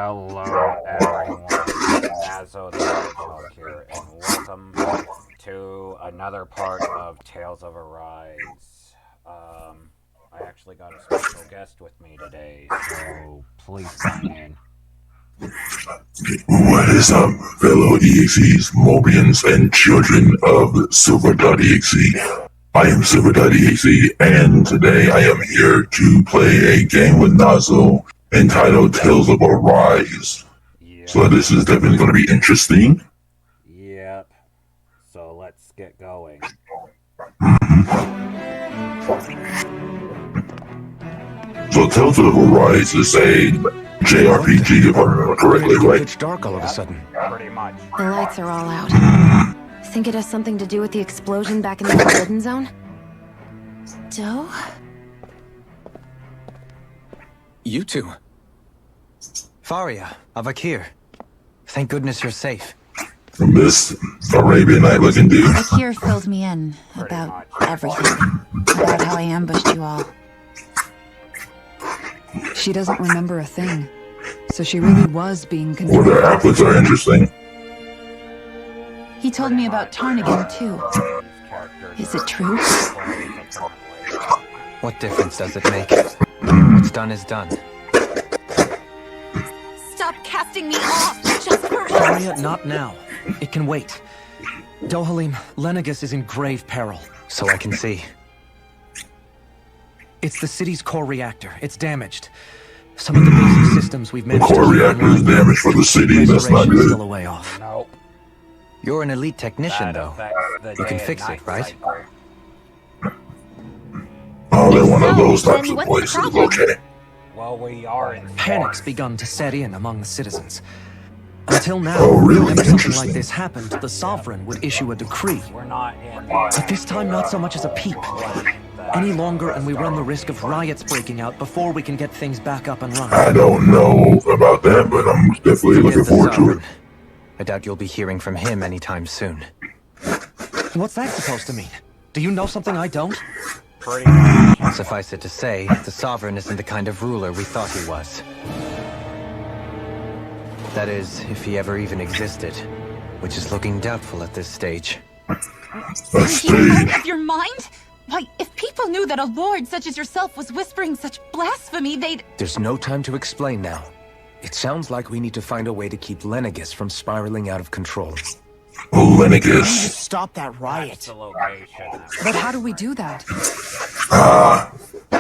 Hello everyone, Exe The Hedgehog here, and welcome to another part of Tales of Arise. I actually got a special guest with me today, so please sign in. What is up, fellow EXEs, Mobians, and children of Silver.exe? I am Silver.exe, and today I am here to play a game with Nazo entitled Tales of Arise. Yep. So this is definitely going to be interesting. Yep. So let's get going. So Tales of Arise is a JRPG, if I remember correctly, right? It's dark all of a sudden. Pretty much. The lights are all out. Think it has something to do with the explosion back in the Forbidden Zone? Doe? You two. Faria, Avakir. Thank goodness you're safe. This Arabian Night looking dude. Avakir filled me in about everything. About how I ambushed you all. She doesn't remember a thing. So she really was being Well, controlled. their outfits are interesting. He told me about Tarnigan too. Is it true? What difference does it make? What's done is done. Stop casting me off! Just for once! Faria, not now. It can wait. Dohalim, Lenegus is in grave peril. So I can see. It's the city's core reactor. It's damaged. Some of the basic systems we've The managed core to keep reactor is online. damaged for the city, that's not Restoration's still good. a way off. Nope. You're an elite technician, That though. affects the You can day fix and it, night right? cycle. Oh, they're one of those So, types then of what's the places, problem? okay. Well, we are in Panic's begun to set in among the citizens. Until now, Oh, really? whenever something Interesting. like this happened, the Sovereign would issue a decree. We're not in. But this time, not so much as a peep. Any longer, and we run the risk of riots breaking out before we can get things back up and running. I don't know about that, but I'm definitely looking Forget the forward to it. Sovereign. I doubt you'll be hearing from him anytime soon. What's that supposed to mean? Do you know something I don't? Pretty much. Suffice it to say, the Sovereign isn't the kind of ruler we thought he was. That is, if he ever even existed, which is looking doubtful at this stage. A Are you stage. out of your mind? Why, if people knew that a lord such as yourself was whispering such blasphemy, they'd... There's no time to explain now. It sounds like we need to find a way to keep Lenegus from spiraling out of control. Lenegus. Stop that That's riot. the location. But how do we do that?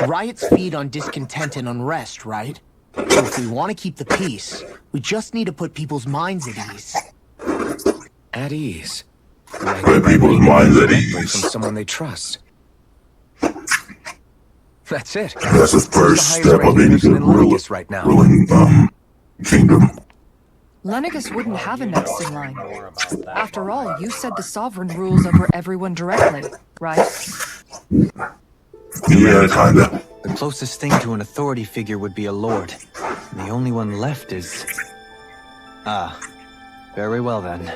Riots feed on discontent and unrest, right? So if we want to keep the peace, we just need to put people's minds at ease. At ease. Put people's minds at From ease. someone they trust. That's it. That's the first Who's step of highest any ranking person good in Lenegus right now? ruling kingdom. Lenegus wouldn't have a next in line. More about that. After all, you said the Sovereign rules over everyone directly, right? Yeah, kinda. The closest thing to an authority figure would be a lord. And the only one left is... Ah. Very well then.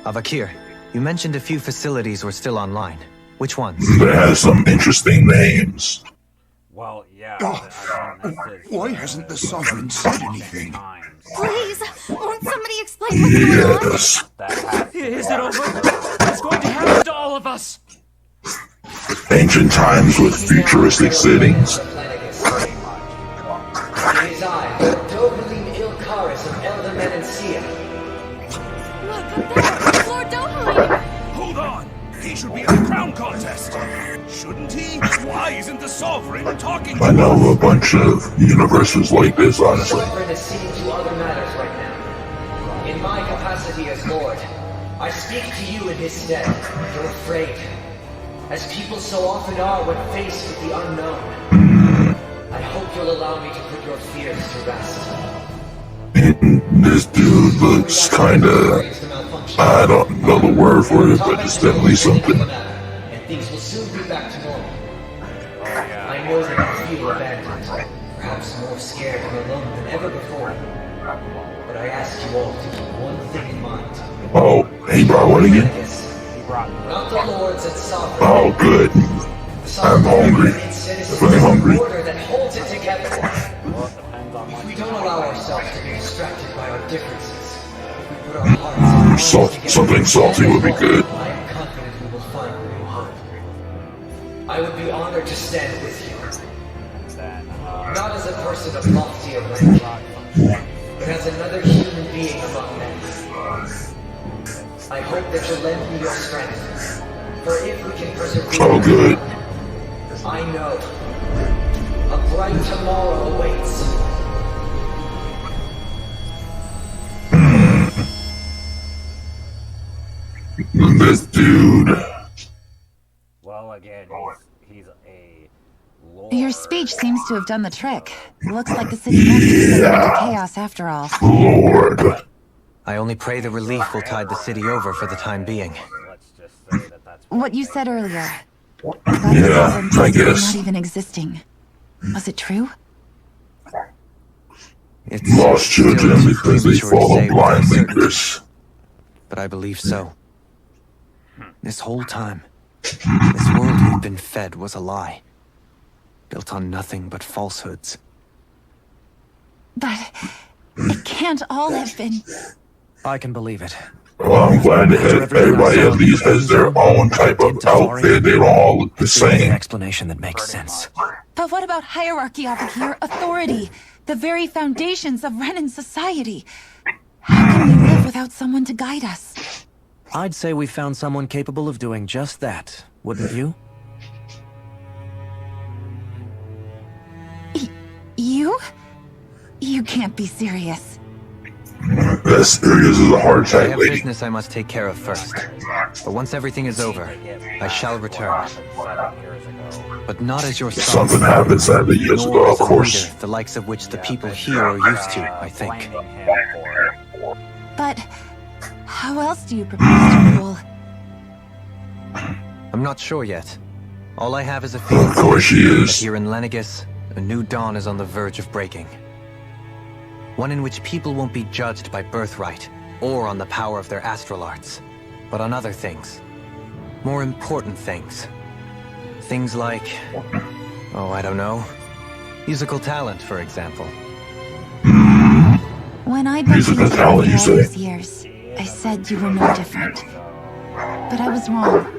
Avakir, you mentioned a few facilities were still online. Which ones? That has some interesting names. Well, yeah. Why hasn't the Sovereign said anything? Please! Won't somebody explain what's going on? Yes. Is it over? It's going to happen to all of us! Ancient times with futuristic settings. It is I, Dohalim Ilkaris of Elder Menancia. Look, up there! Lord Dohalim! Hold on! He should be at the crown contest! Shouldn't he? Why isn't the Sovereign talking to I us? know a bunch of universes like this, honestly. Sovereign is seeing to other matters right now. In my capacity as Lord, I speak to you in his stead. You're afraid. As people so often are when faced with the unknown. I hope you'll allow me to put your fears to rest. This dude looks kinda... I don't know the word for it, but it's definitely something. And things will soon be back to normal. Oh, yeah. I know that you feel abandoned, perhaps more scared and alone than ever before. But I ask you all to keep one thing in mind. Oh, he brought one again? Not the lords and sovereign. Oh, good. I'm hungry. Definitely Definitely hungry. Order that holds it together. heaven. Well, it depends on If what we you don't know allow about ourselves to be distracted by our differences, if we put our hearts and minds together, Something salty would be good. I am confident we will find a new hope. I would be honored to stand with you. then. Not as a person of lofty rank, but as another human being among men. I hope that you'll lend me your strength, for if we can persevere, Oh, good. I know a bright tomorrow awaits. This dude. Well, again, he's a lord. Your speech seems to have done the trick. Looks like the city won't be subject to chaos after all. Lord. I only pray the relief will tide the city over for the time being. Let's just say that that's What you said earlier about the Yeah, sovereign I possibly guess. not even existing. Was it true? It's Lost still children too because they premature to follow say with blindly, certainty, Chris. but I believe so. This whole time, this world we've been fed was a lie, built on nothing but falsehoods. But it can't all have been. I can believe it. Well, I'm glad that everybody at least has their own type of outfit. They don't all look the It's the only same. explanation that makes sense. But what about hierarchy over here? Authority? The very foundations of Renan society. How can we live without someone to guide us? I'd say we found someone capable of doing just that, wouldn't you? You? You can't be serious. That's serious as a heart I attack, have lady. business I must take care of first. But once everything is over, I shall return. 7 years ago. But not as your son. Something happened 7 years nor ago, of as a course. leader, the likes of which the people here are used to, I think. Blaming him for it. But how else do you propose to rule? I'm not sure yet. All I have is a feeling Of course she that is. here in Lenegus, a new dawn is on the verge of breaking. One in which people won't be judged by birthright, or on the power of their astral arts, but on other things. More important things. Things like, oh, I don't know, musical talent, for example. When I bumped Musical into you talent, you after all say? these years, I said you were no different. But I was wrong.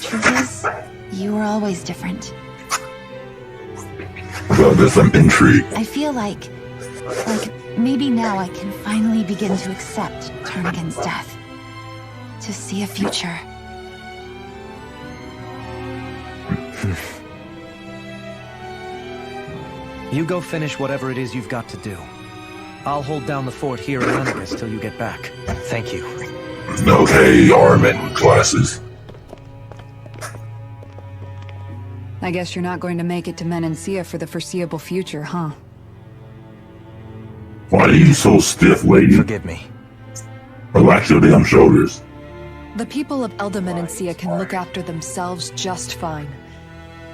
Truth is, you were always different. Well, there's some intrigue. I feel like maybe now I can finally begin to accept Tarnigan's death. To see a future. You go finish whatever it is you've got to do. I'll hold down the fort here in Lenegus till you get back. Thank you. Okay, armament with glasses. I guess you're not going to make it to Menancia for the foreseeable future, huh? Why are you so stiff, lady? Forgive me. Relax your damn shoulders. The people of Elda Menancia can look after themselves just fine.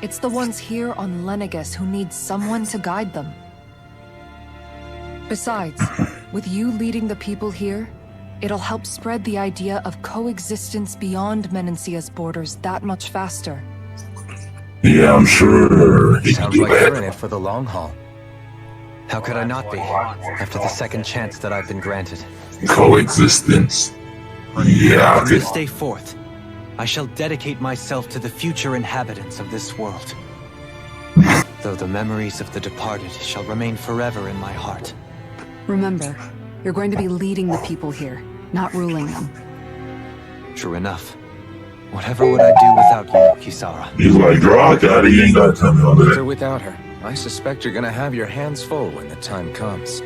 It's the ones here on Lenegus who need someone to guide them. Besides, with you leading the people here, it'll help spread the idea of coexistence beyond Menancia's borders that much faster. Yeah, I'm sure he can Sounds do like you're in that. it for the long haul. How could I not be, after the second chance that I've been granted? Coexistence. Yeah, I From this could. day forth, I shall dedicate myself to the future inhabitants of this world. Though the memories of the departed shall remain forever in my heart. Remember, you're going to be leading the people here, not ruling them. True enough. Whatever would I do without you, Kisara? He's like, draw out, he ain't gotta tell me all With or that. without her, I suspect you're gonna have your hands full when the time comes.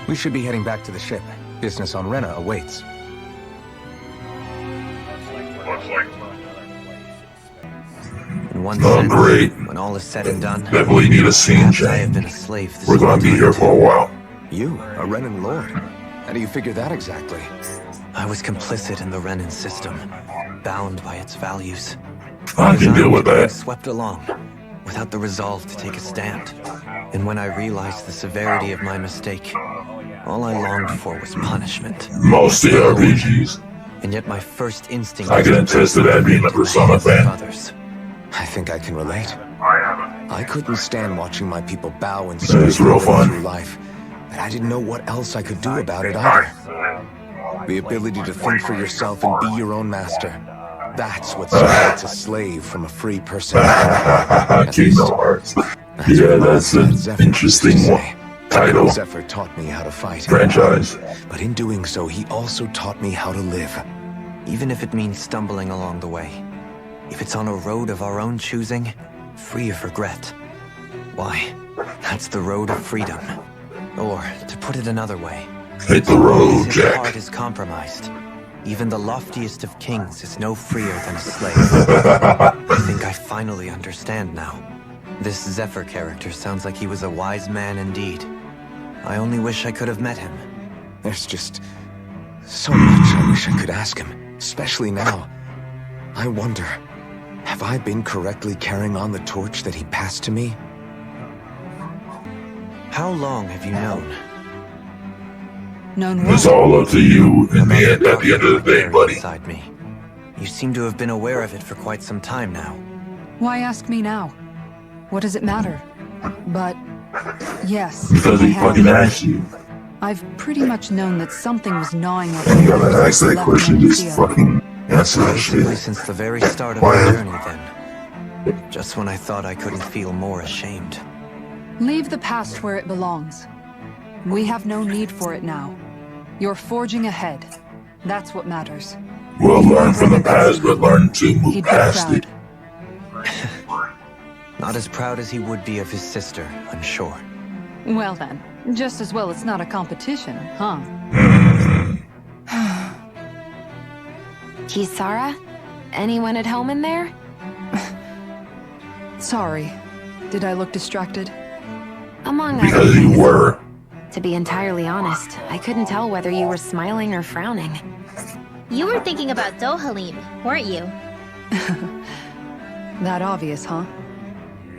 We should be heading back to the ship. Business on Rena awaits. In one Oh, sense, great. when all is said and done, Definitely need a scene perhaps I have change. been a slave this We're whole gonna be time. here for a while. You, a Renan Lord. How do you figure that exactly? I was complicit in the Renan system, bound by its values. I can deal with Being that. swept along, without the resolve to take a stand. And when I realized the severity of my mistake, all I longed for was punishment. Most RPGs. And yet my first instinct I can attest to that being a Persona was to help fan. others. I think I can relate. I couldn't stand watching my people bow and That scrape is real their way fun. through life, but I didn't know what else I could do about it either. The ability to think for yourself and be your own master. That's what separates a slave from a free person. At least, Kingdom Hearts. that's Yeah, what that's my an dad Zephyr interesting used to one. say. Title. Zephyr taught me how to fight. Franchise. But in doing so, he also taught me how to live. Even if it means stumbling along the way. If it's on a road of our own choosing, free of regret. Why, that's the road of freedom. Or, to put it another way, Hit the road, his Jack. heart is compromised. Even the loftiest of kings is no freer than a slave. I think I finally understand now. This Zephyr character sounds like he was a wise man indeed. I only wish I could have met him. There's just so much I wish I could ask him, especially now. I wonder, have I been correctly carrying on the torch that he passed to me? How long have you known? Known It's what? all up to you in the end, at the end of the day, buddy. Inside me. You seem to have been aware of it for quite some time now. Why ask me now? What does it matter? But, yes, Because I he have. fucking asked you. I've pretty much known that something was gnawing at You me. gotta ask that question, just fucking answer that Basically shit. since the very start of Why? my journey then. Just when I thought I couldn't feel more ashamed. Leave the past where it belongs. We have no need for it now. You're forging ahead. That's what matters. Well, learn from the past, but learn to move He'd be past it. proud. Not as proud as he would be of his sister, I'm sure. Well then, just as well it's not a competition, huh? Kisara? Anyone at home in there? Sorry. Did I look distracted? Among other Because you things. were. To be entirely honest, I couldn't tell whether you were smiling or frowning. You were thinking about Dohalim, weren't you? That obvious, huh?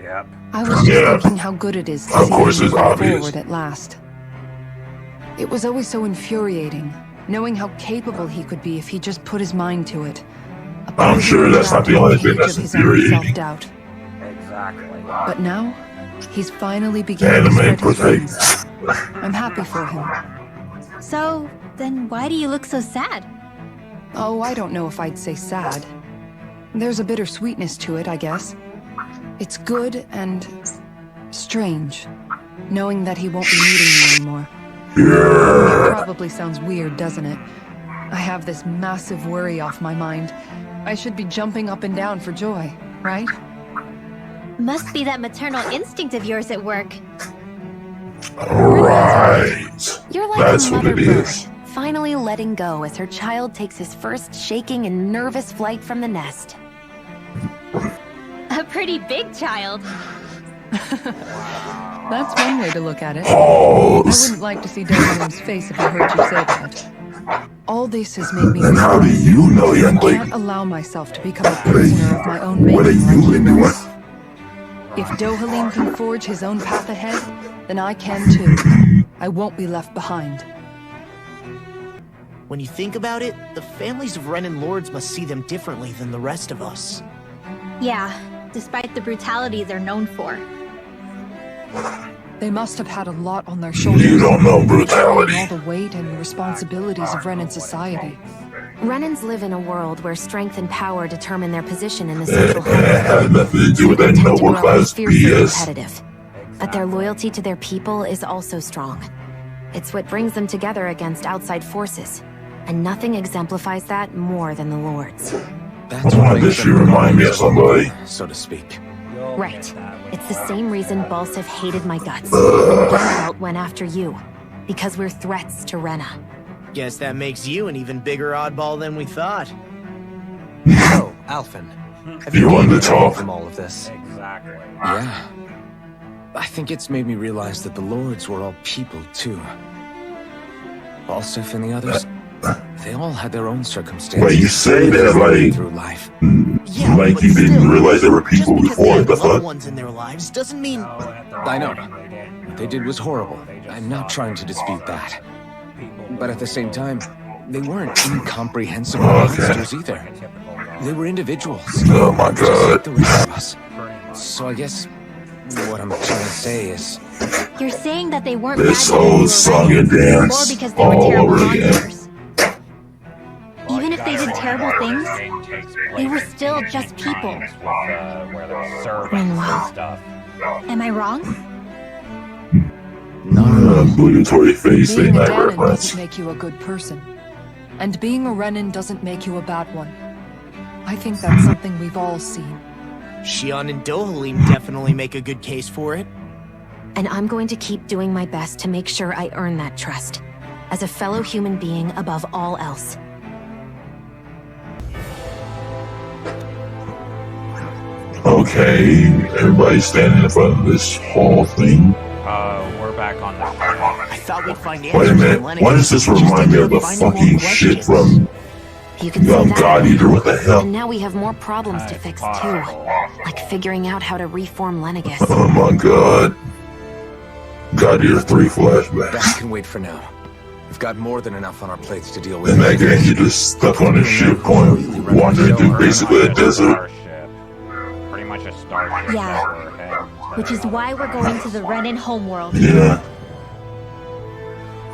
Yep. I was just Yeah. thinking how good it is to Of see course him it's move obvious. forward at last. It was always so infuriating, knowing how capable he could be if he just put his mind to it. A I'm sure that's not the only thing cage that's of his own infuriating. self-doubt. Exactly. But now, he's finally beginning to Anime spread his wings. protect. I'm happy for him. So, then why do you look so sad? Oh, I don't know if I'd say sad. There's a bittersweetness to it, I guess. It's good and strange, knowing that he won't be needing me anymore. It probably sounds weird, doesn't it? I have this massive worry off my mind. I should be jumping up and down for joy, right? Must be that maternal instinct of yours at work. Right. You're like That's a what mother it bird, is. finally letting go as her child takes his first shaking and nervous flight from the nest. A pretty big child. That's one way to look at it. I Pause. wouldn't like to see Dohalim's face if I heard you say that. All this has made me And how do realize you know, young I lady? can't allow myself to become a prisoner of my own making. What are like you he doing? was. If Dohalim can forge his own path ahead, then I can too. I won't be left behind. When you think about it, the families of Renan Lords must see them differently than the rest of us. Yeah, despite the brutality they're known for. They must have had a lot on their shoulders. You don't know brutality. All the weight and responsibilities of Renan society. Renans live in a world where strength and power determine their position in the It social had nothing to do with that tend to noble grow class fiercely BS. competitive. But their loyalty to their people is also strong. It's what brings them together against outside forces. And nothing exemplifies that more than the Lords. That's Why what does makes she them remind me of somebody? so to speak. Right. It's the same reason Balsif hated my guts. And Ganondorf went after you. Because we're threats to Rena. Guess that makes you an even bigger oddball than we thought. So, Alphen, have You you want gained to anything talk? from all of this? Exactly. Yeah. I think it's made me realize that the Lords were all people, too. Balsif and the others, they all had their own circumstances. Wait, you say that like, through life. Yeah, like but you didn't still, realize there were people just because before they the had loved fuck? ones in their lives doesn't mean... I know. What they did was horrible. I'm not trying to dispute that. But at the same time, they weren't incomprehensible Okay. monsters either. They were individuals. Oh my Just like god. the rest of us. So I guess What I'm trying to say is... You're saying that they weren't This bad because whole they were song Renans, and dance or because they were all terrible over again. monsters. Even if they did terrible things, they were still just people. Where they're servants and stuff. Am I wrong? Obligatory face Being ain't a that Danon reference. doesn't make you a good person. And being a Renan doesn't make you a bad one. I think that's something we've all seen. Shion and Dohalim definitely make a good case for it. And I'm going to keep doing my best to make sure I earn that trust. As a fellow human being above all else. Okay, everybody standing in front of this hall thing. We're back on the I thought we'd find answers Wait a minute, on why does this remind me of the fucking shit from You can say Young that. God Eater? What the hell? And now we have more problems to fix too. Like figuring out how to reform Lenegus. Oh my god. God Eater 3 That flashbacks. can wait for now. We've got more than enough on our plates to deal with. In that game, you just stuck on a ship going, wandering through basically a desert. Pretty much a starship. Yeah. that we're heading to. Which is why we're going to the Renan homeworld. Yeah.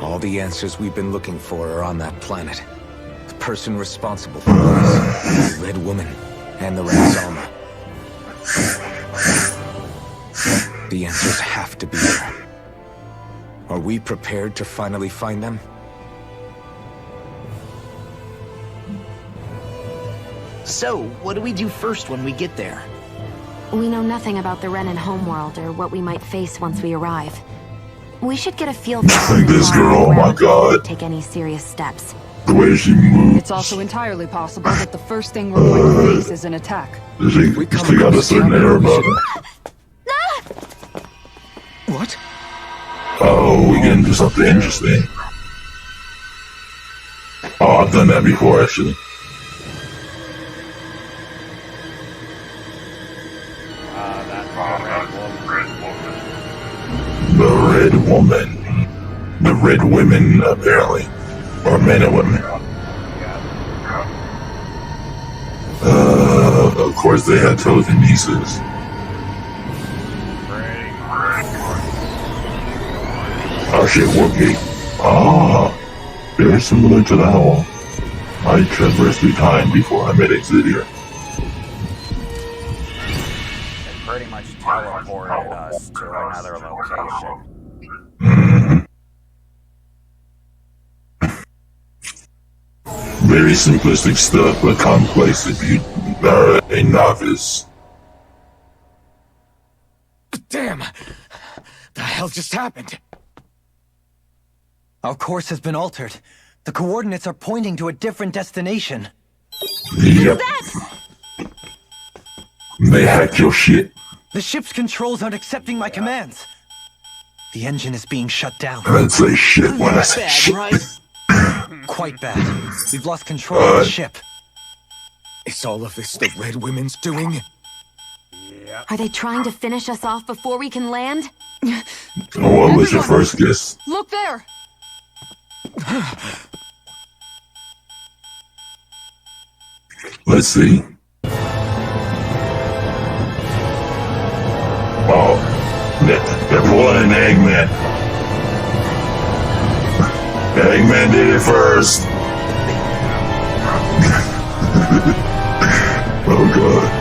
All the answers we've been looking for are on that planet. The person responsible for this, the Red Woman, and the Red Zalma. The answers have to be there. Are we prepared to finally find them? So, what do we do first when we get there? We know nothing about the Renan homeworld or what we might face once we arrive. We should get a feel for how Like this far girl, oh my around before we god. take any serious steps. The way she moves. It's also entirely possible that the first thing we're going to face is an attack. She got a certain air about her. What? Oh, we getting into something interesting. Oh, I've done that before, actually. The Red Woman. The Red Women, apparently. Or men and women. Of course they had telekinesis. Oh shit, Wargate. Ah, very similar to the Howl. I traversed through time before I met Exe here. It pretty much teleported us to another location. Very simplistic stuff, but complex if you are a novice. Damn! The hell just happened? Our course has been altered. The coordinates are pointing to a different destination. Yep. They hacked your shit. The ship's controls aren't accepting my commands. The engine is being shut down. I'd say shit when I say Bad, shit. right? Quite bad. We've lost control of the ship. Is all of this the Red Women's doing? Are they trying to finish us off before we can land? Oh, what was your first guess? Look there! Let's see. Oh, they're pulling an Eggman. Eggman did it first. Oh god.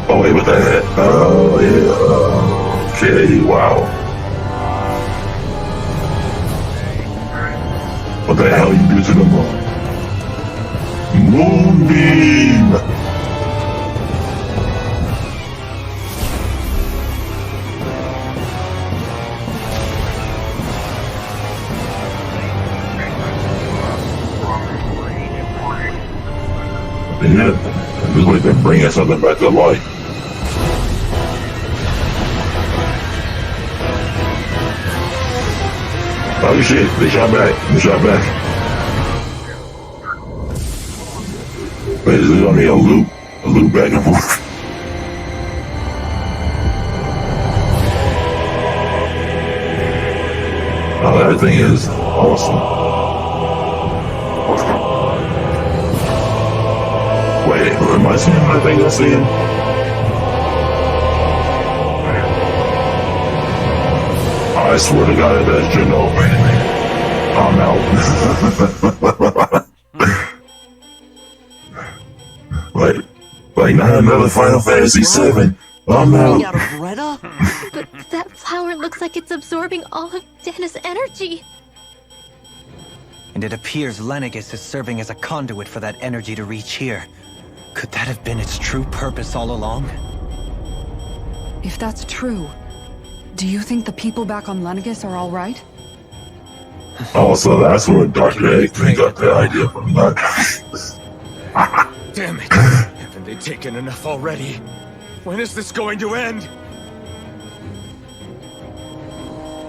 Oh wait, what the heck? Oh yeah. Okay, wow. What the hell you do to the moon? Moonbeam! Yeah, it looks like they're bringing something back to life. Oh shit, they shot back. They shot back. Wait, is it only a loop? A loop back and forth? Oh, that thing is awesome. Wait, am I seeing what I think I'm seeing? I swear to God, that shit over anything. I'm out. like not another Final Fantasy VII. I'm out. But that flower looks like it's absorbing all of Dana's energy. And it appears Lenegis is serving as a conduit for that energy to reach here. Could that have been its true purpose all along? If that's true, do you think the people back on Lenegis are all right? Also, that's where Dr. Eggman got the idea from. Damn it! Haven't they taken enough already? When is this going to end?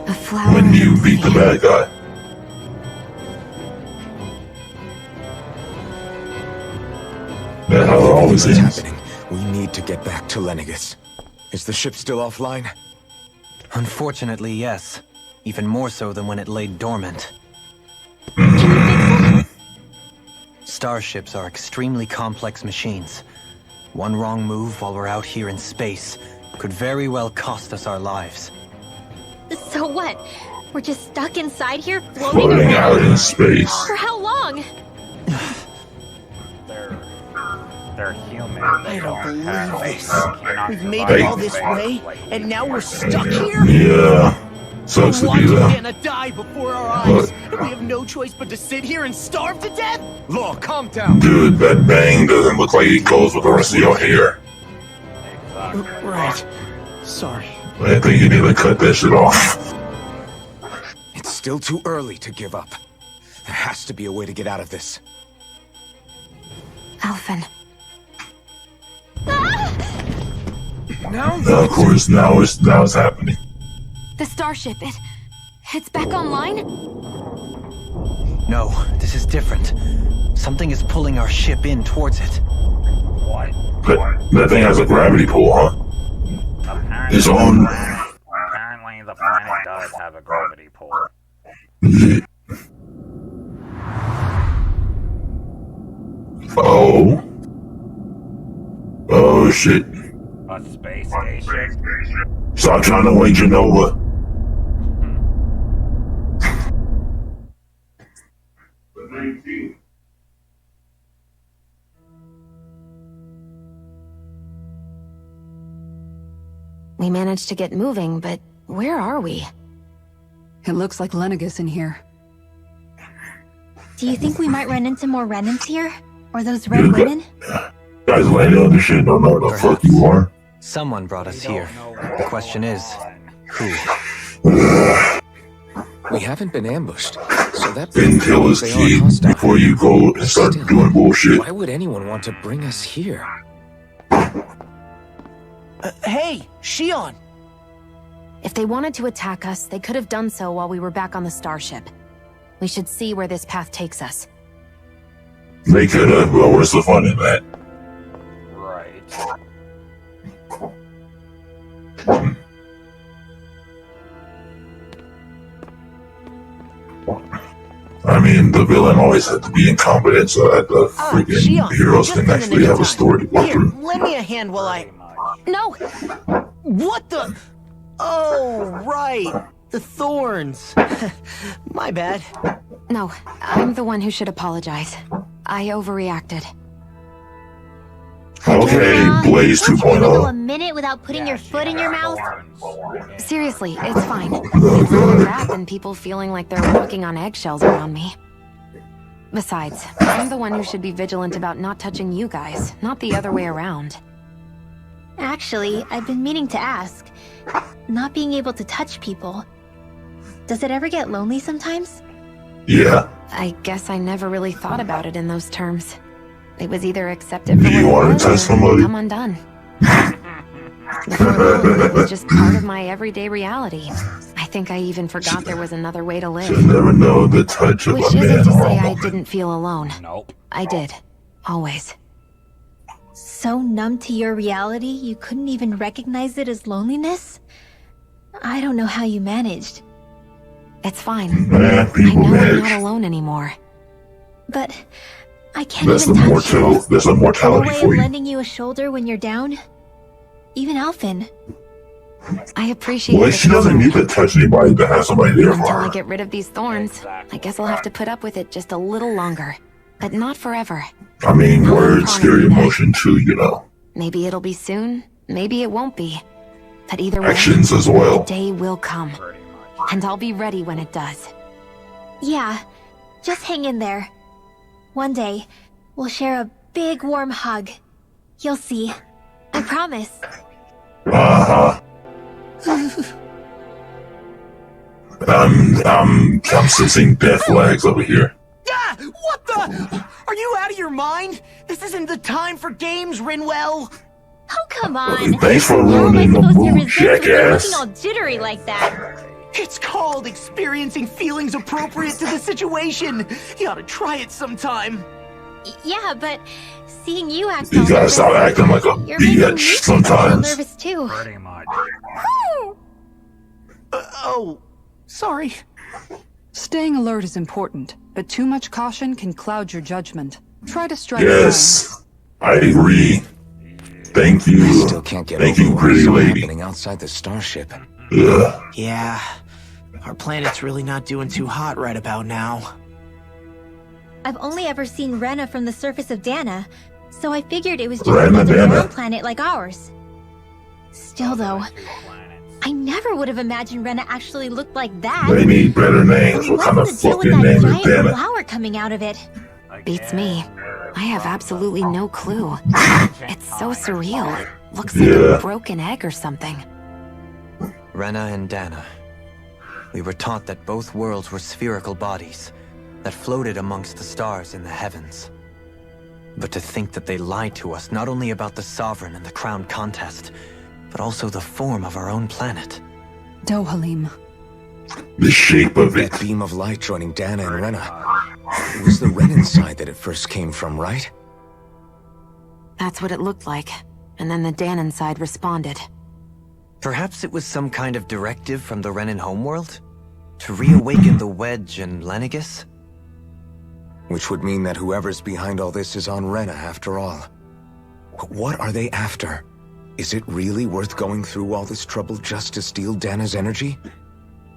A flower. When you beat the bad guy. That's how it always What's ends. happening? We need to get back to Lenegis. Is the ship still offline? Unfortunately, yes. Even more so than when it lay dormant. Starships are extremely complex machines. One wrong move while we're out here in space could very well cost us our lives. So what? We're just stuck inside here, floating Floating out around? in space. For how long? They're human. I don't believe this. We've made Hey. it all this way, and now we're stuck here? Yeah. Sucks to be Watching there. Dana die before our eyes, and we have no choice but to sit here and starve to death? Look, calm down. Dude, that bang doesn't look like it goes with the rest of your hair. Right. Sorry. I think you need to cut that shit off. It's still too early to give up. There has to be a way to get out of this. Alphen. Now, of course, now it's happening. The starship, it's back online? No, this is different. Something is pulling our ship in towards it. What? That thing has a gravity pull, huh? Apparently, It's on. apparently the planet does have a gravity pull. Oh. Oh shit. A space station? Stop trying to wake Genova. We managed to get moving, but where are we? It looks like Lenegis in here. Do you think we might run into more Renans here? Or those red women? Guys landing on this shit don't know where the fuck you are. Someone brought us here. The question is, who? We haven't been ambushed, so that Intel is they key are hostile. before you go and start Still, doing bullshit. Why would anyone want to bring us here? Hey, Shion! If they wanted to attack us, they could have done so while we were back on the starship. We should see where this path takes us. They could have, but where's the fun in that? Right. I mean, the villain always had to be incompetent, so that the freaking Shion, heroes just can in the actually nick have of a time. story to go Here, through. lend me a hand while I... No! What the... Oh, right. The thorns. My bad. No, I'm the one who should apologize. I overreacted. Okay, Blaze Don't you even go a 2.0. minute without putting your foot in your mouth? Seriously, it's fine. It's rather bad than people feeling like they're walking on eggshells around me. Besides, I'm the one who should be vigilant about not touching you guys, not the other way around. Actually, I've been meaning to ask. Not being able to touch people. Does it ever get lonely sometimes? Yeah. I guess I never really thought about it in those terms. It was either accept it for Do you what it want was to test or somebody? come undone. Before long, it was just part of my everyday reality. I think I even forgot there was another way to live. You'll never know the touch of Which a isn't man to or say a I woman. didn't feel alone. Nope. I did. Always. So numb to your reality, you couldn't even recognize it as loneliness? I don't know how you managed. It's fine. Man, I people know I'm manage. not alone anymore. But I can't That's the even touch you. that's the No mortality way for of you. lending you a shoulder when you're down? Even Alphen. I appreciate Well, the she doesn't need to touch anybody to have somebody there for Until I her. get rid of these thorns, I guess I'll have to put up with it just a little longer. But not forever. I mean, words carry emotion too, you know. Maybe it'll be soon, maybe it won't be. But either way, Actions as well. the day will come. And I'll be ready when it does. Yeah, just hang in there. One day, we'll share a big warm hug. You'll see. I promise. Uh-huh. I'm sensing death flags over here. Ah, what the? Are you out of your mind? This isn't the time for games, Rinwell. Oh, come on. Thanks for How am I ruining the supposed to mood, resist when you're jackass. looking all jittery like that? It's called experiencing feelings appropriate to the situation. You ought to try it sometime. Yeah, but seeing you act You all gotta nervous, stop acting like a you're making me bitch feel sometimes. nervous too. Pretty much. Oh, sorry. Staying alert is important, but too much caution can cloud your judgment. Try to strike Yes, I agree. Thank you. I still can't get Thank over you, what pretty is lady. happening outside the starship. Ugh. Yeah, our planet's really not doing too hot right about now. I've only ever seen Rena from the surface of Dana, so I figured it was just Rena, another Dana. ground planet like ours. Still though, I never would have imagined Rena actually looked like that. They need better names. What kind of What's the deal with fucking that name is giant Dana? flower coming out of it? Beats me. I have absolutely no clue. It's so surreal. It looks like Yeah. a broken egg or something. Rena and Dana. We were taught that both worlds were spherical bodies that floated amongst the stars in the heavens. But to think that they lied to us not only about the Sovereign and the Crown contest, but also the form of our own planet. Dohalim. The shape of it. That beam of light joining Dana and Rena. It was the Renan side that it first came from, right? That's what it looked like. And then the Danon side responded. Perhaps it was some kind of directive from the Renan homeworld? To reawaken the Wedge and Lenegis? Which would mean that whoever's behind all this is on Rena after all. But what are they after? Is it really worth going through all this trouble just to steal Dana's energy?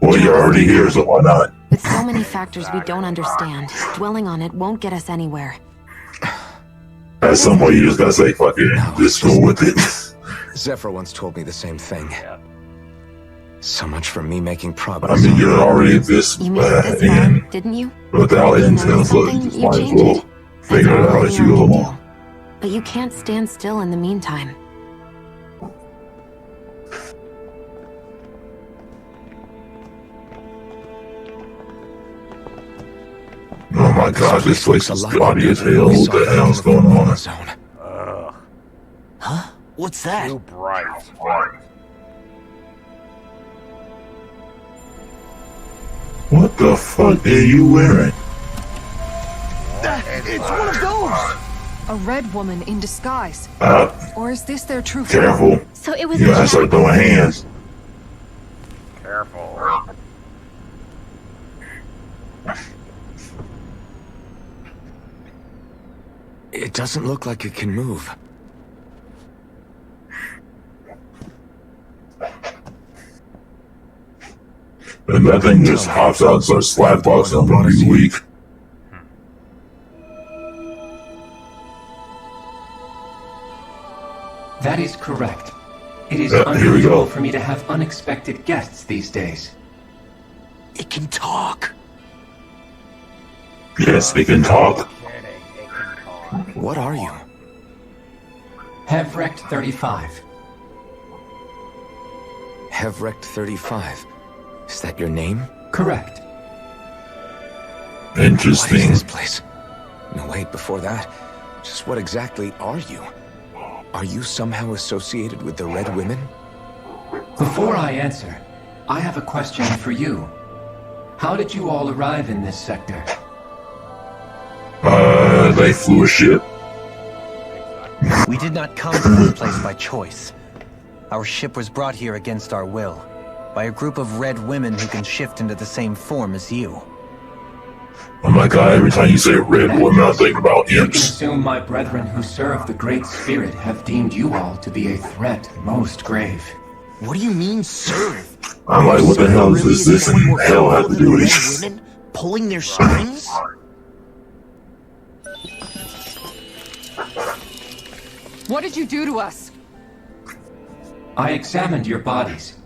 Well, you're already here, so why not? With so many factors we don't understand, dwelling on it won't get us anywhere. At some point, you just gotta say, fuck it, just go with it. Zephyr once told me the same thing. Yeah. So much for me making I progress. mean, you're already this You made it this far, in didn't you? without You intel, notice so something, you you might as change well it. figure it That's out all as we you go can along. do. But you can't stand still in the meantime. Oh my god, this place is gaudy as hell. What the hell's going on? Zone. Ugh. Huh? What's that? Too bright. What the fuck are you wearing? It's one of those! A red woman in disguise. Or is this their true form? Careful. So it was You a gotta trap. start throwing hands. Careful. It doesn't look like it can move. And that thing just hops out and starts slapboxing. I'm gonna be weak. That is correct. It is Here we unusual go. for me to have unexpected guests these days. It can talk. Yes, they can talk. Kidding. It can talk. What are you? Hevrect 35. Hevrect 35. Is that your name? Correct. What is Interesting. this place? No, wait, before that. Just what exactly are you? Are you somehow associated with the Red Women? Before I answer, I have a question for you. How did you all arrive in this sector? They flew a ship. We did not come to this place by choice. Our ship was brought here against our will, by a group of red women who can shift into the same form as you. Oh my god, every time you say red woman, I think about You can imps. assume my brethren who serve the Great Spirit have deemed you all to be a threat most grave. What do you mean, serve? I'm like, what the hell does this in hell have to do with each other? Women pulling their strings? What did you do to us? I examined your bodies.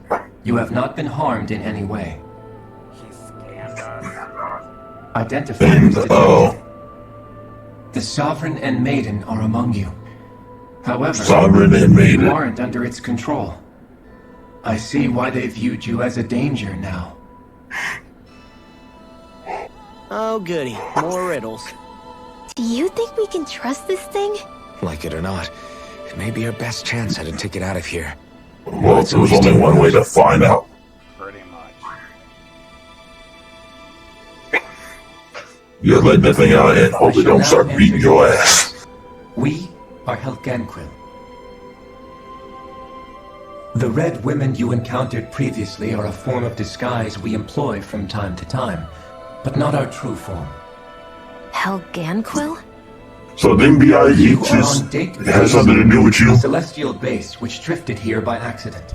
You have not been harmed in any way. He scanned us. Identifying is detected. The Sovereign and Maiden are among you. However, Sovereign and Maiden. you aren't under its control. I see why they viewed you as a danger now. Oh, goody. More riddles. Do you think we can trust this thing? Like it or not, it may be our best chance at a ticket out of here. Well, there was only one way to find out. Pretty much. You let that thing out and hope it don't start beating your ass. We are Helganquil. The red women you encountered previously are a form of disguise we employ from time to time, but not our true form. Helganquil? So then BIE You are just on Date has something to do with you? a celestial base which drifted here by accident.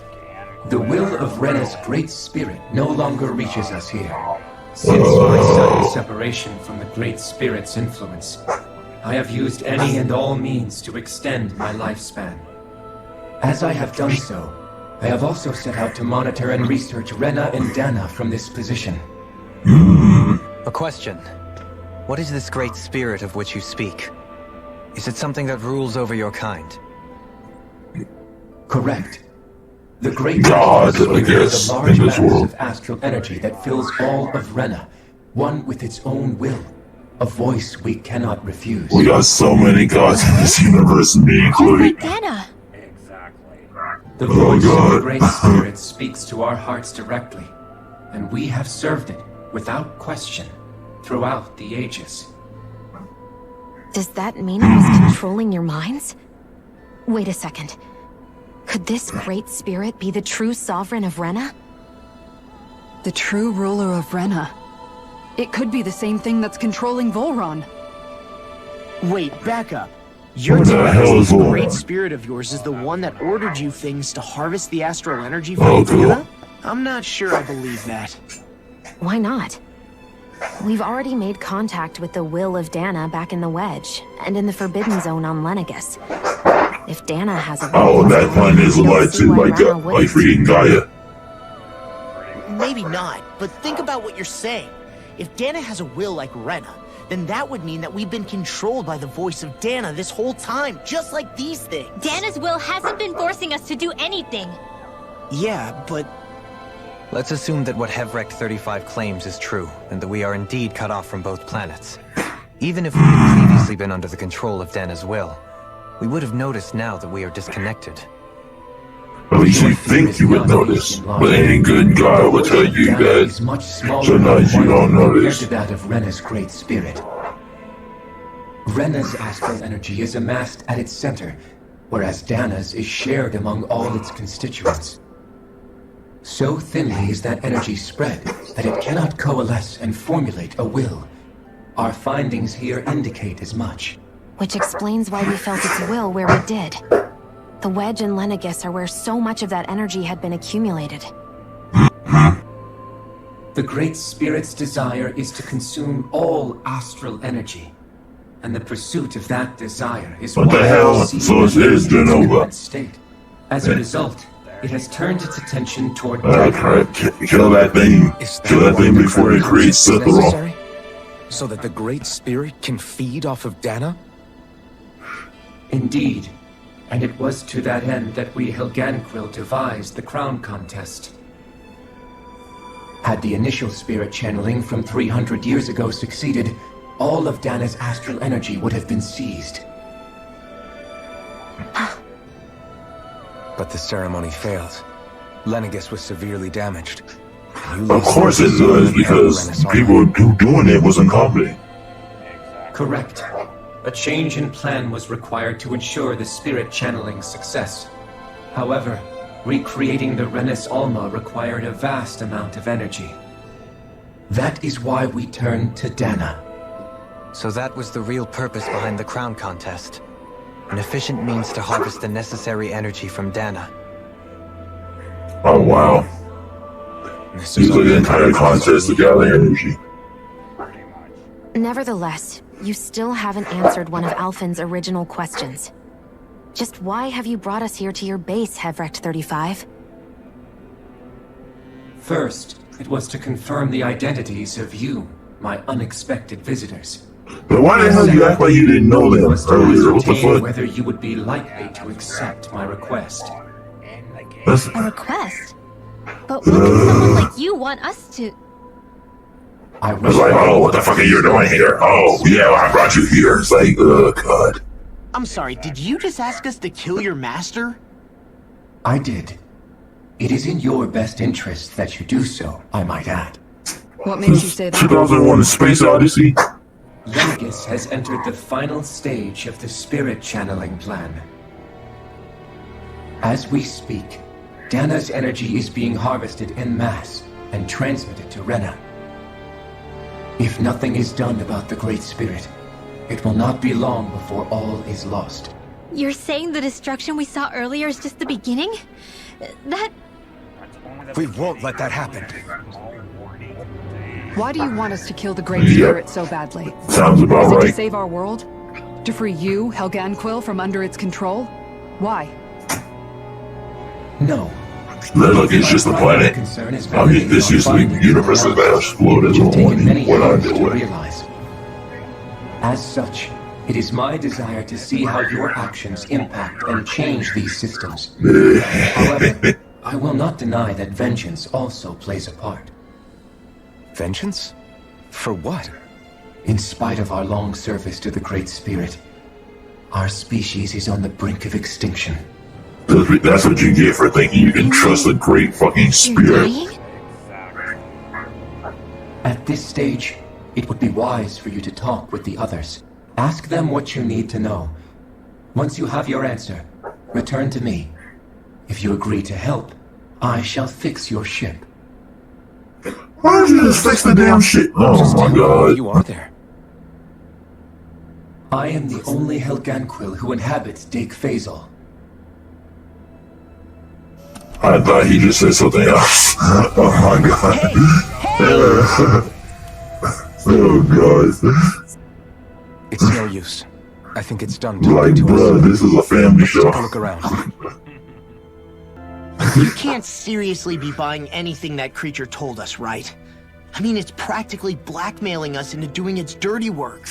The will of Rena's great spirit no longer reaches us here. Since my sudden separation from the great spirit's influence, I have used any and all means to extend my lifespan. As I have done so, I have also set out to monitor and research Rena and Dana from this position. A question. What is this great spirit of which you speak? Is it something that rules over your kind? Correct. The Great God, Spirit I guess, is a large in this mass world. of astral energy that fills all of Rena, one with its own will, a voice we cannot refuse. We got so many gods in this universe, me included. Dana! Exactly. The Oh, voice of God. the Great Spirit speaks to our hearts directly, and we have served it, without question, throughout the ages. Does that mean it was controlling your minds? Wait a second. Could this great spirit be the true sovereign of Rena? The true ruler of Rena. It could be the same thing that's controlling Volron. Wait, back up. You're What the telling hell us is this going great on? spirit of yours is the one that ordered you things to harvest the astral energy from Oh, cool. Dana? I'm not sure I believe that. Why not? We've already made contact with the will of Dana back in the Wedge, and in the Forbidden Zone on Lenegus. If Dana has a Oh, will, that planet is I don't alive see too, why like Rena wouldn't. freaking Gaia. Maybe not, but think about what you're saying. If Dana has a will like Rena, then that would mean that we've been controlled by the voice of Dana this whole time, just like these things. Dana's will hasn't been forcing us to do anything. Yeah, but Let's assume that what Hevrek 35 claims is true, and that we are indeed cut off from both planets. Even if we had previously been under the control of Dana's will, we would have noticed now that we are disconnected. At least you think you would notice, but any good guy will tell you Dana that is much smaller sometimes than you don't compared notice. to that of Rena's great spirit. Rena's astral energy is amassed at its center, whereas Dana's is shared among all its constituents. So thinly is that energy spread that it cannot coalesce and formulate a will. Our findings here indicate as much. Which explains why we felt its will where we did. The Wedge and Lenegus are where so much of that energy had been accumulated. The Great Spirit's desire is to consume all astral energy. And the pursuit of that desire is What the why hell? we see So it is its Genova. current state. As a result, it has turned its attention toward Crap. Kill that thing. Kill that thing before it creates Sephiroth. Necessary? So that the Great Spirit can feed off of Dana? Indeed. And it was to that end that we Helganquil devised the crown contest. Had the initial spirit channeling from 300 years ago succeeded, all of Dana's astral energy would have been seized. But the ceremony failed. Lenegus was severely damaged. Of course it does, because people who doing it wasn't competent. Correct. A change in plan was required to ensure the spirit channeling's success. However, recreating the Renis Alma required a vast amount of energy. That is why we turned to Dana. So that was the real purpose behind the crown contest. An efficient means to harvest the necessary energy from Dana. Oh wow. Seems like an entire contest to gather energy. Nevertheless, you still haven't answered one of Alphen's original questions. Just why have you brought us here to your base, Hevrecht 35? First, it was to confirm the identities of you, my unexpected visitors. But why the hell do you act like you didn't know them earlier? What the fuck? Whether you would be likely to accept my request. A request? But what can someone like you want us to... I was like, oh, what the fuck are you doing here? Oh, yeah, I brought you here. It's like, God. I'm sorry, did you just ask us to kill your master? I did. It is in your best interest that you do so, I might add. What makes you say that? 2001 Space Odyssey. Vegas has entered the final stage of the spirit channeling plan. As we speak, Dana's energy is being harvested en masse and transmitted to Rena. If nothing is done about the Great Spirit, it will not be long before all is lost. You're saying the destruction we saw earlier is just the beginning? That... We won't let that happen. Why do you want us to kill the Great Spirit so badly? Sounds about right. Is it right. to save our world? To free you, Helganquil, from under its control? Why? No. Look, it's just a planet. I mean, this used to be the universe that exploded as a warning. What I do with it. As such, it is my desire to see how your actions impact and change these systems. However, I will not deny that vengeance also plays a part. Vengeance? For what? In spite of our long service to the Great Spirit, our species is on the brink of extinction. That's what you get for thinking you can trust a great fucking spirit. At this stage, it would be wise for you to talk with the others. Ask them what you need to know. Once you have your answer, return to me. If you agree to help, I shall fix your ship. Why don't you just fix the damn shit? Oh my god. You are there. I am the only Helganquil who inhabits Dig Faisal. I thought he just said something else. Oh my god. Oh god. It's no use. I think it's done. Like, bruh, this is a family show. Take a look around. You can't seriously be buying anything that creature told us, right? I mean, it's practically blackmailing us into doing its dirty work.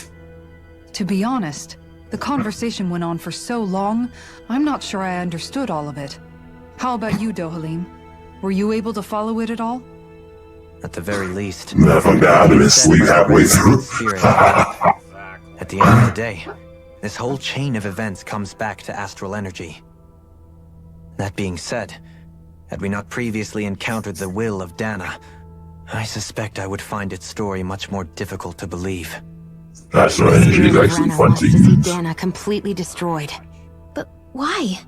To be honest, the conversation went on for so long, I'm not sure I understood all of it. How about you, Dohalim? Were you able to follow it at all? At the very least. Nah, fuck that, I've been asleep halfway through. At the end of the day, this whole chain of events comes back to astral energy. That being said, had we not previously encountered the will of Dana, I suspect I would find its story much more difficult to believe. Astral energy is actually fun to see use. Dana completely destroyed. But why?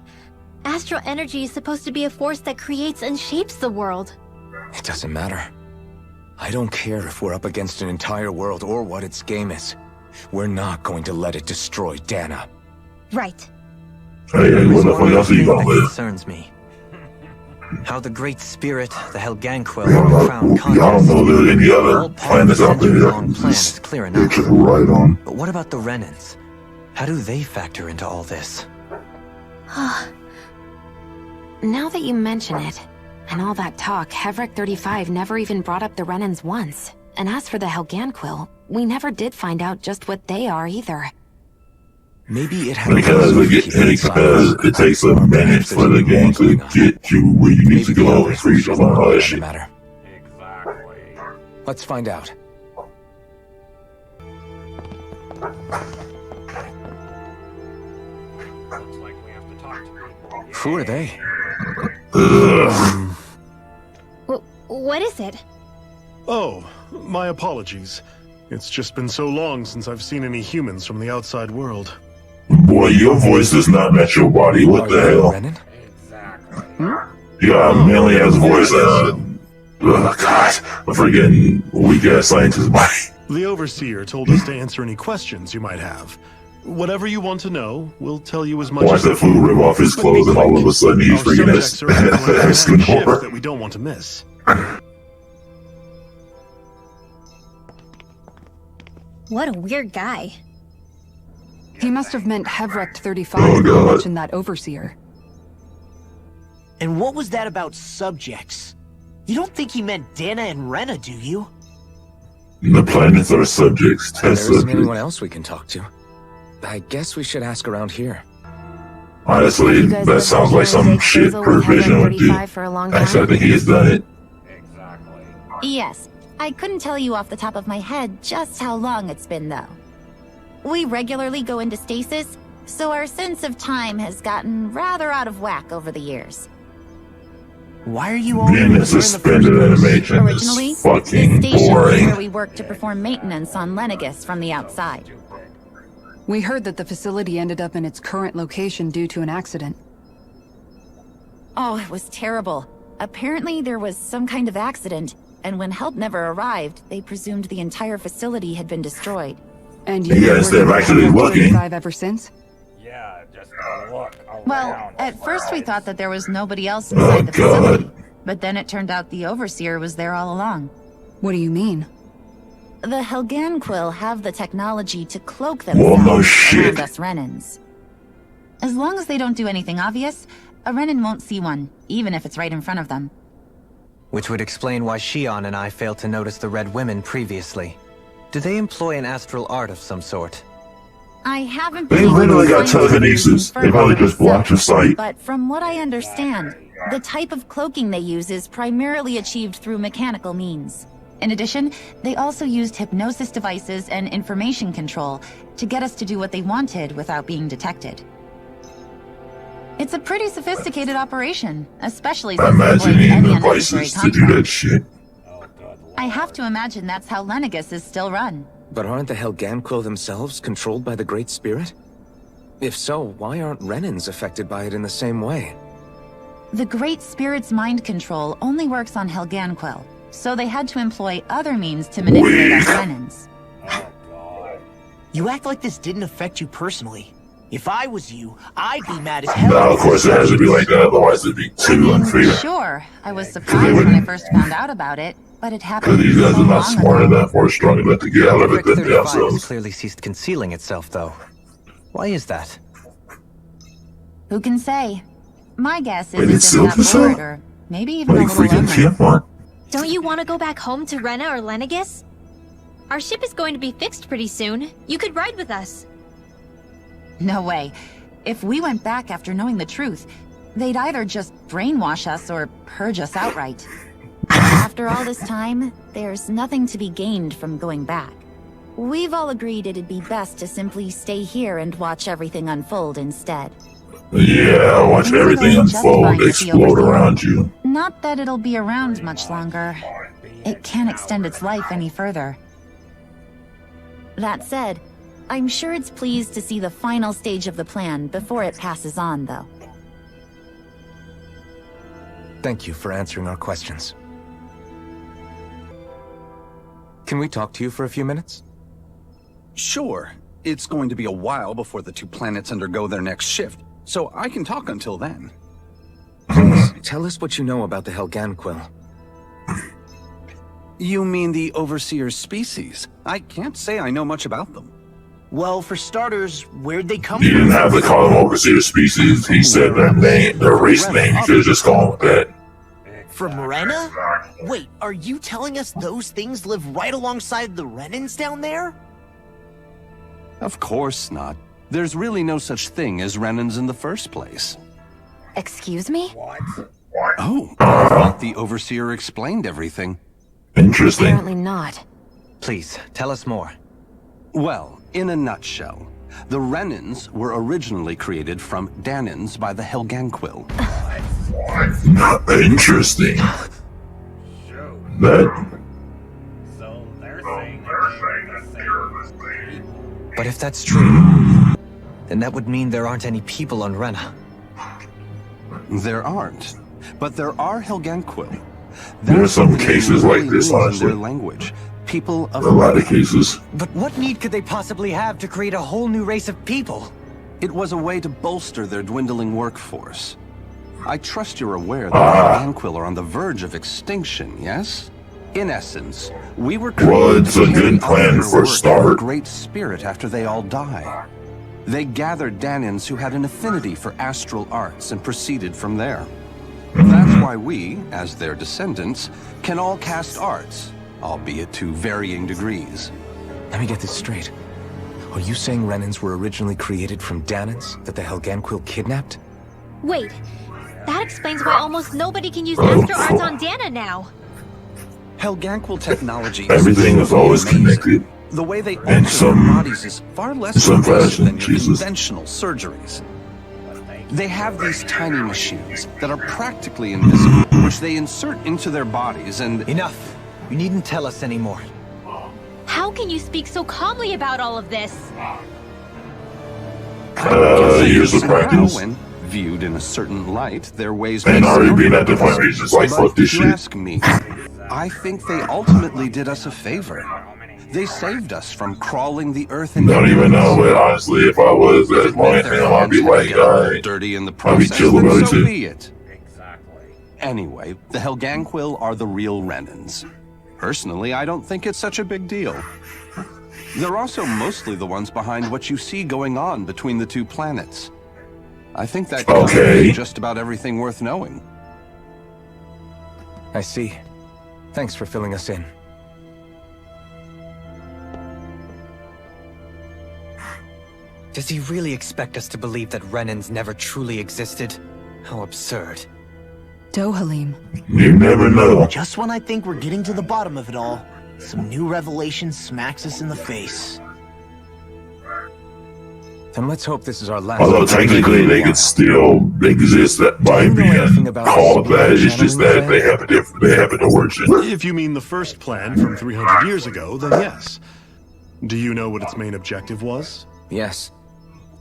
Astral energy is supposed to be a force that creates and shapes the world. It doesn't matter. I don't care if we're up against an entire world or what its game is. We're not going to let it destroy Dana. Right. Hey, what the fuck else are you gonna that live? concerns me. How the Great Spirit, the Helganquil, and Crown I don't know there's any other planets out there that can just clear enough. get right on. But what about the Renans? How do they factor into all this? Now that you mention it, and all that talk, Hevrecht 35 never even brought up the Renans once. And as for the Helganquil, we never did find out just what they are either. Maybe it had Because it takes a minute for the game to get you where you need to go for you to learn all that shit. Exactly. Let's find out. Looks like we have to talk to people. Who are they? What is it? Oh, my apologies. It's just been so long since I've seen any humans from the outside world. Boy, your voice does not match your body. What the hell? Yeah, mainly has a voice God, I'm forgetting weak-ass scientist body. The Overseer told us to answer any questions you might have. Whatever you want to know, we'll tell you as much Watch as that fool rip off his clothes and all of a sudden he's our freaking subjects are on a dynamic shift Escanor. that we don't want to miss. What a weird guy. He must have meant Hevrecht 35 Oh, when he God. mentioned that overseer. And what was that about subjects? You don't think he meant Dana and Rena, do you? The planets are subjects, There test isn't subjects. anyone else we can talk to. I guess we should ask around here. Honestly, You guys that lived sounds here like in some Jake shit Basil with provision Hevrecht would do. 35 for a long Actually, I time? think he has done it. Exactly. Yes. I couldn't tell you off the top of my head just how long it's been, though. We regularly go into stasis, so our sense of time has gotten rather out of whack over the years. Why are you all Being here in in the first suspended place? animation Originally, is fucking this station was boring. where we worked to perform maintenance on Lenegus from the outside. We heard that the facility ended up in its current location due to an accident. Oh, it was terrible. Apparently there was some kind of accident, and when help never arrived, they presumed the entire facility had been destroyed. And Yeah, you've been instead of working actually at looking. 35 ever since? Yeah, just look around. Well, at first we thought that there was nobody else Oh, inside the God. facility, but then it turned out the Overseer was there all along. What do you mean? The Helganquill have the technology to cloak Well, themselves no shit. around us Renans. As long as they don't do anything obvious, a Renan won't see one, even if it's right in front of them. Which would explain why Shion and I failed to notice the Red Women previously. Do they employ an astral art of some sort? I haven't They been able literally to got find anything telekinesis. They confirmed probably just myself, blocked your sight. But from what I understand, the type of cloaking they use is primarily achieved through mechanical means. In addition, they also used hypnosis devices and information control to get us to do what they wanted without being detected. It's a pretty sophisticated operation, especially since they Imagine avoid any needing unnecessary devices to do contact. that shit. I have to imagine that's how Lenegus is still run. But aren't the Helganquill themselves controlled by the Great Spirit? If so, why aren't Renans affected by it in the same way? The Great Spirit's mind control only works on Helganquill, so they had to employ other means to manipulate us Renans. You act like this didn't affect you personally. If I was you, I'd be mad as hell. No, of course it has to be like that, otherwise it'd be too unfair. Sure, I was surprised when I first found out about it, but it happened Because these guys so are not long smart ago. enough or strong enough to get out of it Brick 35 has themselves. clearly ceased concealing itself, though. Why is that? Who can say? My guess is Wait, it's it's just that Silver bored, Cell? or maybe even Like a little freaking lonely. Pimp. Don't you want to go back home to Rena or Lenegus? Our ship is going to be fixed pretty soon. You could ride with us. No way. If we went back after knowing the truth, they'd either just brainwash us or purge us outright. After all this time, there's nothing to be gained from going back. We've all agreed it'd be best to simply stay here and watch everything unfold instead. Yeah, watch everything unfold, explode around you. Not that it'll be around much longer. It can't extend its life any further. That said, I'm sure it's pleased to see the final stage of the plan before it passes on, though. Thank you for answering our questions. Can we talk to you for a few minutes? Sure. It's going to be a while before the two planets undergo their next shift, so I can talk until then. Please, tell us what you know about the Helganquill. You mean the Overseer's species? I can't say I know much about them. Well, for starters, where'd they come You from? didn't have to call them overseer species. He said their name, their race name. You could have just called them that. From Rena? Wait, are you telling us those things live right alongside the Renans down there? Of course not. There's really no such thing as Renans in the first place. Excuse me? Oh, I thought the Overseer explained everything. Interesting. Apparently not. Please, tell us more. Well, in a nutshell, the Renans were originally created from Danans by the Helganquill. Interesting. That. So they're saying that they're the same. But if that's true, then that would mean there aren't any people on Rena. There aren't, but there are Helganquill. There are some what the name cases like really this, means in honestly. their language. People of In a lot of cases. But what need could they possibly have to create a whole new race of people? It was a way to bolster their dwindling workforce. I trust you're aware that Anquil are on the verge of extinction, yes? In essence, we were created It's a good plan for a start. Great Spirit after they all die. They gathered Danins who had an affinity for astral arts and proceeded from there. That's why we, as their descendants, can all cast arts, albeit to varying degrees. Let me get this straight. Are you saying Renans were originally created from Danins that the Helganquil kidnapped? Wait, that explains why almost nobody can use astral arts on Dana now. Helganquil technology Everything is always connected. The way they And alter their bodies is far less some invasive fashion, than your Jesus. conventional surgeries. They have these tiny machines that are practically invisible, which they insert into their bodies and... Enough! You needn't tell us anymore. How can you speak so calmly about all of this? Years of practice. When viewed in a certain light, their ways And may already sound being at the point where he's just like, but fuck this if you shit. ask me, I think they ultimately did us a favor. They saved us from crawling the earth and Don't even know, but honestly, if I was at point, I'd be like, alright. dirty in the I'd be process, chill then about it so too. be it. Anyway, the Helganquil are the real Renans. Personally, I don't think it's such a big deal. They're also mostly the ones behind what you see going on between the two planets. I think that covers just about everything worth knowing. I see. Thanks for filling us in. Does he really expect us to believe that Renans never truly existed? How absurd. Dohalim. You never know. Just when I think we're getting to the bottom of it all, some new revelation smacks us in the face. Then let's hope this is our last. Although technically they could still exist by being called that. It's just that they have a origin. If you mean the first plan from 300 years ago, then yes. Do you know what its main objective was? Yes.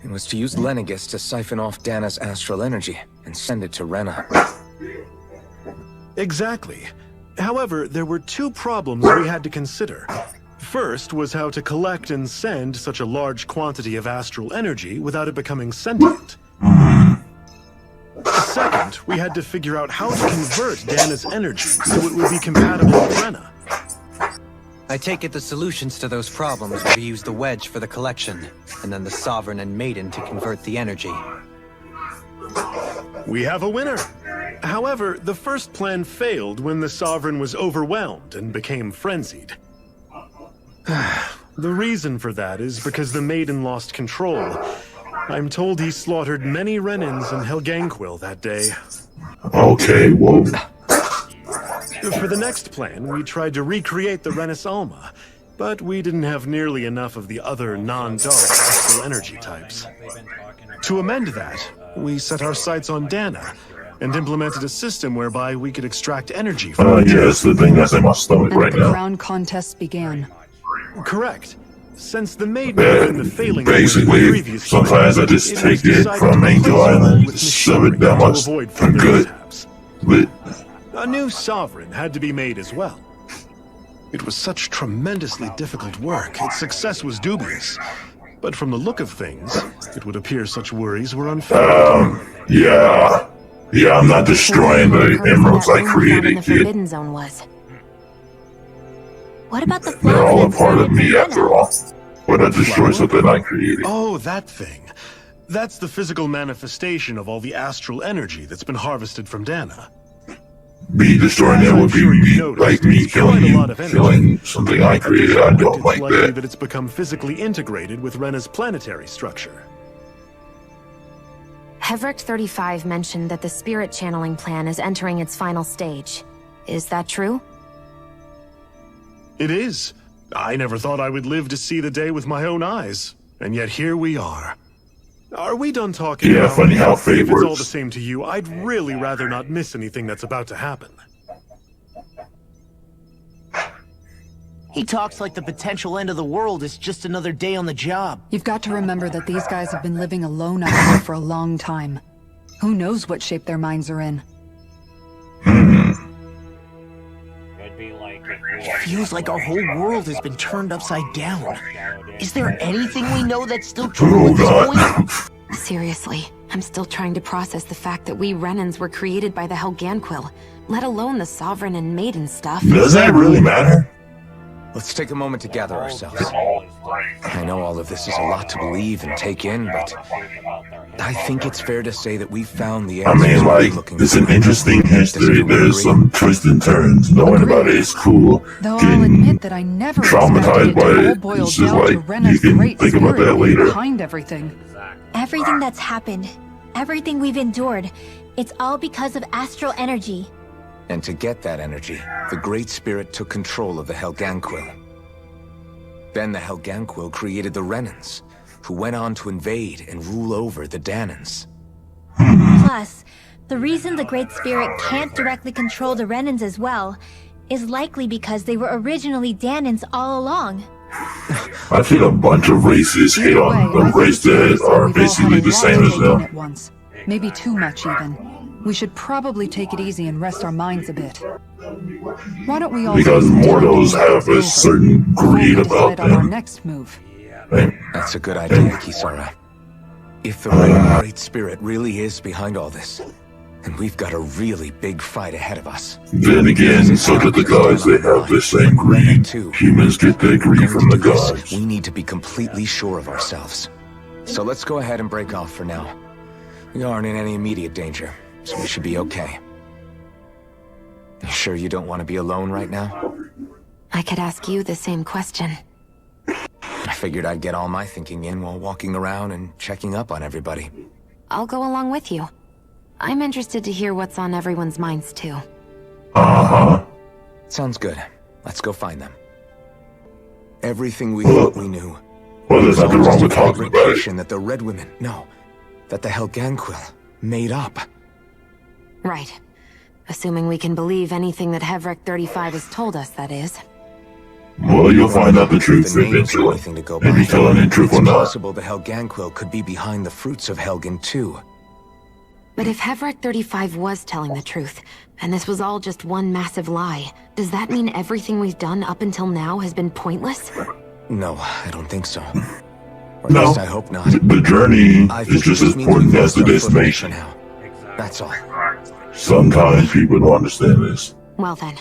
It was to use Lenegis to siphon off Dana's astral energy and send it to Rena. Exactly. However, there were two problems we had to consider. First was how to collect and send such a large quantity of astral energy without it becoming sentient. Second, we had to figure out how to convert Dana's energy so it would be compatible with Rena. I take it the solutions to those problems were to use the wedge for the collection, and then the Sovereign and Maiden to convert the energy. We have a winner! However, the first plan failed when the Sovereign was overwhelmed and became frenzied. The reason for that is because the Maiden lost control. I'm told he slaughtered many Renans and Helganquil that day. Okay, whoa. For the next plan, we tried to recreate the Renis Alma, but we didn't have nearly enough of the other non-dark astral energy types. To amend that, we set our sights on Dana, and implemented a system whereby we could extract energy from Yeah, that's the thing that's in my stomach And right the now. crown contest began. Correct. Since the Maiden had been the failing Basically, previous sometimes I just it take was it decided from to Angel replace Island all and with just shove it machinery down to my avoid I'm further good. mishaps. But A new sovereign had to be made as well. It was such tremendously difficult work, its success was dubious. But from the look of things, it would appear such worries were unfounded. yeah. Yeah, I'm not destroying the emeralds I The created, kid. Forbidden Zone was. What about the They're flower all a that's part of landed me from after Rena? all. But I destroy something I created. Oh, that thing. That's the physical manifestation of all the astral energy that's been harvested from Dana. Me destroying it would be me, like me killing you, killing something I created. I don't like It's likely that. that it's become physically integrated with Rena's planetary structure. Hevric 35 mentioned that the spirit channeling plan is entering its final stage. Is that true? It is. I never thought I would live to see the day with my own eyes. And yet here we are. Are we done talking Yeah, now? funny how fate If it's all works. the same to you, I'd really rather not miss anything that's about to happen. He talks like the potential end of the world is just another day on the job. You've got to remember that these guys have been living alone out here for a long time. Who knows what shape their minds are in? It'd be like if It feels like our whole world has been turned upside down. Is there anything we know that's still true at this point? Seriously, I'm still trying to process the fact that we Renans were created by the Helganquil, let alone the Sovereign and Maiden stuff. Does that really matter? Let's take a moment to gather ourselves. I know all of this is a lot to believe and take in, but I think it's fair to say that we found the answers we're looking for. It's an interesting history. There's some twists and turns. Knowing about it is cool. Though I'll admit that I never traumatized by it. all boiled It's just down to like, you Rena's can great think about that spirit later. behind everything. Everything that's happened, everything we've endured, it's all because of astral energy. And to get that energy, the Great Spirit took control of the Helganquil. Then the Helganquil created the Renans, who went on to invade and rule over the Danans. Plus, the reason the Great Spirit can't directly control the Renans as well is likely because they were originally Danans all along. I think a bunch of races hate on the race that are basically the same as them. At once. Maybe too much even. We should probably take it easy and rest our minds a bit. Why don't we all Because mortals have a certain greed about on our them. next move? That's a good idea, Kisara. If the Renan Great Spirit really is behind all this, then we've got a really big fight ahead of us. Then again, so do the gods. They have the same greed. Humans get their greed from the gods. We need to be completely sure of ourselves. So let's go ahead and break off for now. We aren't in any immediate danger, so we should be okay. You sure you don't want to be alone right now? I could ask you the same question. I figured I'd get all my thinking in while walking around and checking up on everybody. I'll go along with you. I'm interested to hear what's on everyone's minds, too. Uh-huh. Sounds good. Let's go find them. Everything we thought we knew. Well, there's nothing wrong with talking about it. That the Red Women, that the Helganquil made up. Right. Assuming we can believe anything that Hevrek 35 has told us, that is. Well, you'll find out the truth eventually. Maybe telling the truth or It's not. possible the Helganquil could be behind the fruits of Helgen too. But if Hevrek 35 was telling the truth, and this was all just one massive lie, does that mean everything we've done up until now has been pointless? No, I don't think so. Or at No. least I hope not. The journey I is think just this as means important we've as the lost our footing destination. for now. That's all. Sometimes people don't understand this. Well then,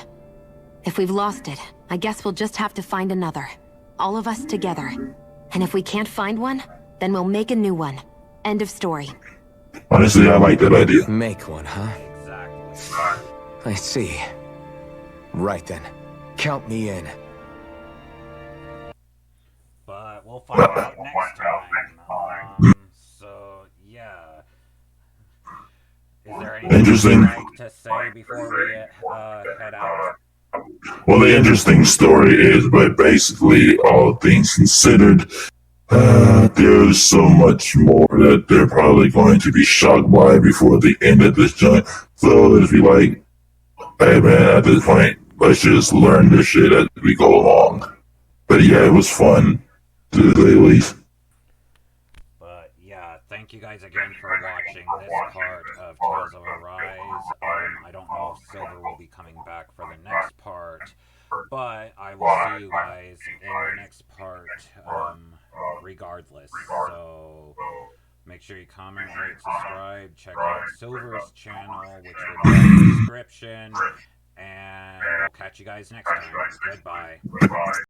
if we've lost it, I guess we'll just have to find another. All of us together. And if we can't find one, then we'll make a new one. End of story. Honestly, I like that idea. Make one, huh? I see. Right then. Count me in. But we'll find out next time. So, yeah. Is there anything Interesting. you'd like to say before we head out? Well, the interesting story is, but basically, all things considered, there's so much more that they're probably going to be shocked by before the end of this joint. So let's be like, hey man, at this point, let's just learn this shit as we go along. But yeah, it was fun, to say the least. But yeah, thank you guys again for watching this part of Tales of Arise. I don't know if Silver will be coming back for the next part, but I will see you guys in the next part regardless. So make sure you comment, rate, subscribe, check out Silver's channel, which will be in the description, and we'll catch you guys next time. Goodbye.